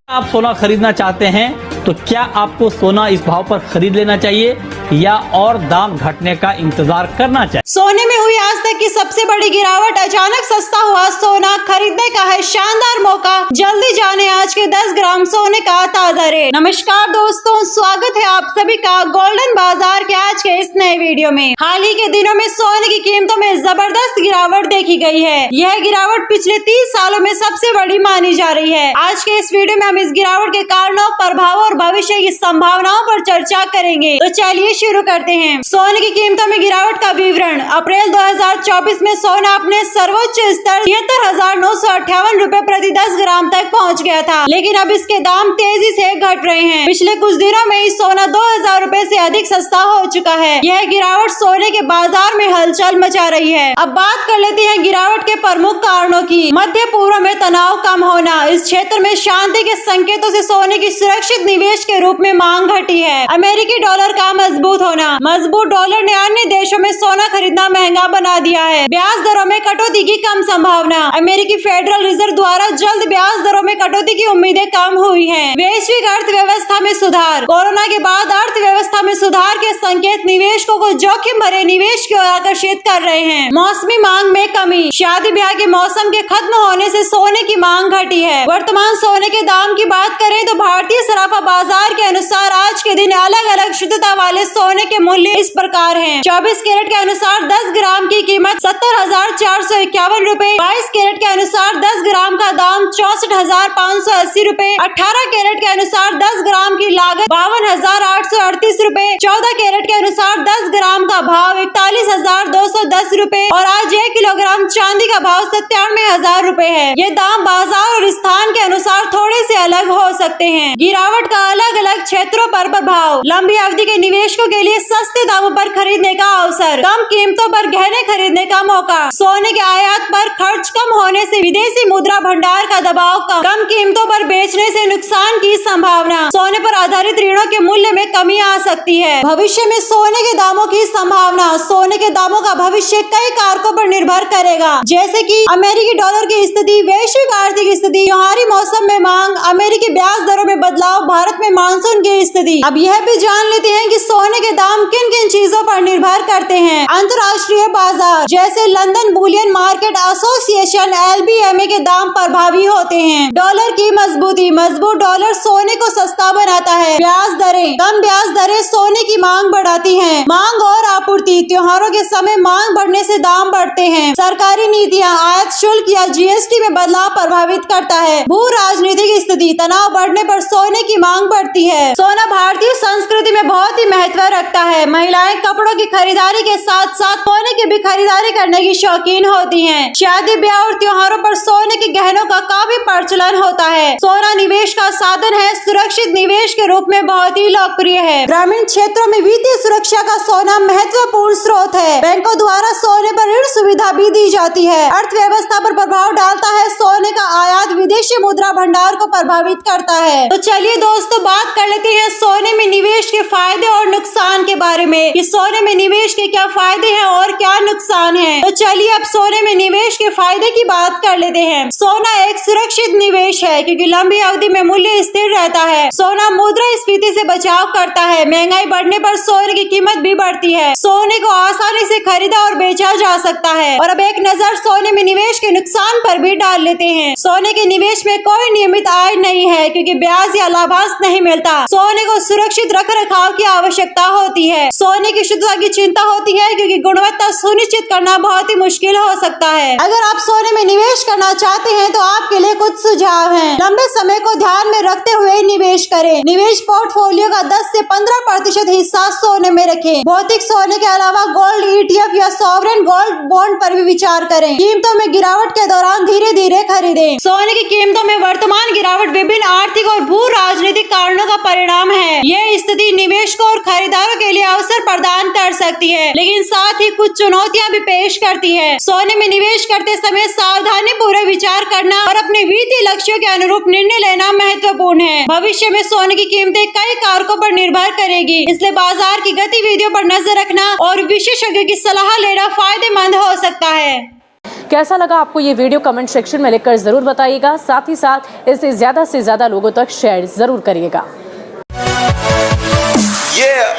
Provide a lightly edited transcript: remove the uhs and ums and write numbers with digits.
आप सोना खरीदना चाहते हैं तो क्या आपको सोना इस भाव पर खरीद लेना चाहिए या और दाम घटने का इंतजार करना चाहिए? सोने में हुई आज तक की सबसे बड़ी गिरावट, अचानक सस्ता हुआ सोना, खरीदने का है शानदार मौका। जल्दी जाने आज के 10 ग्राम सोने का ताजा रेट। नमस्कार दोस्तों, स्वागत है आप सभी का गोल्डन बाजार के आज के इस नए वीडियो में। हाल ही के दिनों में सोने की कीमतों में जबरदस्त गिरावट देखी गई है। यह गिरावट पिछले 30 सालों में सबसे बड़ी मानी जा रही है। आज के इस वीडियो में हम इस गिरावट के कारणों, प्रभाव और भविष्य की संभावनाओं पर चर्चा करेंगे। तो चलिए शुरू करते हैं। सोने की कीमतों में गिरावट का विवरण। अप्रैल 2024 में सोना अपने सर्वोच्च स्तर 73,958 रुपए प्रति 10 ग्राम तक पहुंच गया था, लेकिन अब इसके दाम तेजी से घट रहे हैं। पिछले कुछ दिनों में ही सोना 2,000 रुपए से अधिक सस्ता हो चुका है। यह गिरावट सोने के बाजार में हलचल मचा रही है। अब बात कर लेते हैं गिरावट के प्रमुख कारणों की। मध्य पूर्व में तनाव कम होना। इस क्षेत्र में शांति के संकेतों से सोने की सुरक्षित निवेश के रूप में मांग घटी है। अमेरिकी डॉलर का मजबूत होना। मजबूत डॉलर ने अन्य देशों में सोना खरीदना महंगा बना दिया है। ब्याज दरों में कटौती की कम संभावना। अमेरिकी फेडरल रिजर्व द्वारा जल्द ब्याज दरों में कटौती की उम्मीदें कम हुई हैं। वैश्विक अर्थव्यवस्था में सुधार। कोरोना के बाद अर्थव्यवस्था में सुधार के संकेत निवेशकों को जोखिम भरे निवेश की ओर आकर्षित कर रहे हैं। मौसमी मांग में कमी। शादी ब्याह के मौसम के खत्म होने से सोने की मांग घटी है। वर्तमान सोने के दाम की बात करें तो भारतीय सराफा बाजार के अनुसार आज के दिन अलग अलग शुद्धता वाले सोने के मूल्य इस प्रकार हैं। 24 कैरेट के अनुसार 10 ग्राम की कीमत 70,451 रुपए, 22 कैरेट के अनुसार 10 ग्राम का दाम 64,580 रुपए, 18 कैरेट के अनुसार 10 ग्राम की लागत 52,838 रुपए, 14 कैरेट के अनुसार 10 ग्राम का भाव 41,210 रुपए और आज 1 किलोग्राम चांदी का भाव 97,000 रुपए है। ये दाम बाजार और स्थान के अनुसार थोड़े से अलग हो सकते हैं। गिरावट का अलग अलग क्षेत्रों पर प्रभाव। लंबी अवधि के निवेशकों के लिए सस्ते दामों पर खरीदने का अवसर, कम कीमतों पर गहने खरीदने का मौका। सोने के आयात पर खर्च कम होने से विदेशी मुद्रा भंडार का दबाव कम कीमतों पर बेचने से नुकसान की संभावना। सोने पर आधारित ऋणों के मूल्य में कमी आ सकती है। भविष्य में सोने के दामों की संभावना। सोने के दामों का भविष्य कई कारकों पर निर्भर करेगा, जैसे कि अमेरिकी डॉलर की स्थिति, वैश्विक आर्थिक स्थिति, त्योहारी मौसम में मांग, अमेरिकी ब्याज दरों में बदलाव, भारत में मानसून की स्थिति। अब यह भी जान लेते हैं कि सोने के दाम किन किन चीजों पर निर्भर करते हैं। अंतर्राष्ट्रीय बाजार जैसे London Boolean market association LBMA के दाम प्रभावी होते हैं। डॉलर की मजबूती। मजबूत डॉलर सोने को सस्ता बनाता है। ब्याज दरें। कम ब्याज दरें सोने की मांग बढ़ाती हैं। मांग और आपूर्ति। त्योहारों के समय मांग बढ़ने से दाम बढ़ते हैं। सरकारी नीतियाँ, आयात शुल्क या GST में बदलाव प्रभावित करता है। भू राजनीतिक स्थिति। तनाव बढ़ने पर सोने की मांग बढ़ती है। सोना भारतीय संस्कृति में बहुत ही महत्व रखता है। महिलाएं कपड़ों की खरीदारी के साथ साथ सोने की भी खरीदारी करने की शौकीन होती हैं। शादी ब्याह और त्योहारों पर सोने के गहनों का काफी प्रचलन होता है। सोना निवेश का साधन है। सुरक्षित निवेश के रूप में बहुत ही लोकप्रिय है। ग्रामीण क्षेत्रों में वित्तीय सुरक्षा का सोना महत्वपूर्ण स्रोत है। बैंकों द्वारा सोने पर ऋण सुविधा भी दी जाती है। अर्थव्यवस्था पर प्रभाव डालता है। सोने का आयात विदेशी मुद्रा भंडार को प्रभावित करता है। तो चलिए दोस्तों, बात कर लेते हैं सोने में निवेश के फायदे और नुकसान के बारे में कि सोने में निवेश के क्या फायदे हैं और क्या नुकसान है। तो चलिए अब सोने में निवेश के फायदे की बात कर लेते हैं। सोना एक सुरक्षित निवेश है क्योंकि लंबी अवधि में मूल्य स्थिर रहता है। सोना मुद्रास्फीति से बचाव करता है। महंगाई बढ़ने पर सोने की कीमत भी बढ़ती है। सोने को आसानी से खरीदा और बेचा जा सकता है। और अब एक नजर सोने में निवेश के नुकसान पर भी डाल लेते हैं। सोने के निवेश में कोई नियमित आय नहीं है क्योंकि ब्याज या लाभांश नहीं मिलता। सोने को सुरक्षित रख रखाव की आवश्यकता होती है। सोने की शुद्धता की चिंता होती है क्योंकि गुणवत्ता सुनिश्चित करना बहुत ही मुश्किल हो सकता है। अगर आप सोने में निवेश करना चाहते हैं तो आपके लिए कुछ सुझाव हैं। लंबे समय को ध्यान में रखते हुए निवेश करें। निवेश पोर्टफोलियो का 10 से 15% हिस्सा सोने में रखें। भौतिक सोने के अलावा गोल्ड ETF या सॉवरेन गोल्ड बॉन्ड पर भी विचार करें। कीमतों में गिरावट के दौरान धीरे धीरे खरीदें। सोने की कीमतों में वर्तमान गिरावट विभिन्न आर्थिक और भू राजनीतिक कारणों का परिणाम है। यह स्थिति निवेशकों और खरीदारों के लिए अवसर प्रदान कर सकती है, लेकिन साथ ही कुछ चुनौतियां भी पेश करती है। सोने में निवेश करते समय सावधानी पूर्वक विचार करना और अपने वित्तीय लक्ष्यों के अनुरूप निर्णय लेना महत्वपूर्ण है। भविष्य में सोने की कीमतें कई कारकों पर निर्भर करेगी, इसलिए बाजार की गतिविधियों पर नजर रखना और विशेषज्ञों की सलाह लेना फायदेमंद हो सकता है। कैसा लगा आपको ये वीडियो कमेंट सेक्शन में लिखकर जरूर बताइएगा। साथ ही साथ इसे ज़्यादा से ज़्यादा लोगों तक शेयर जरूर करिएगा। Yeah.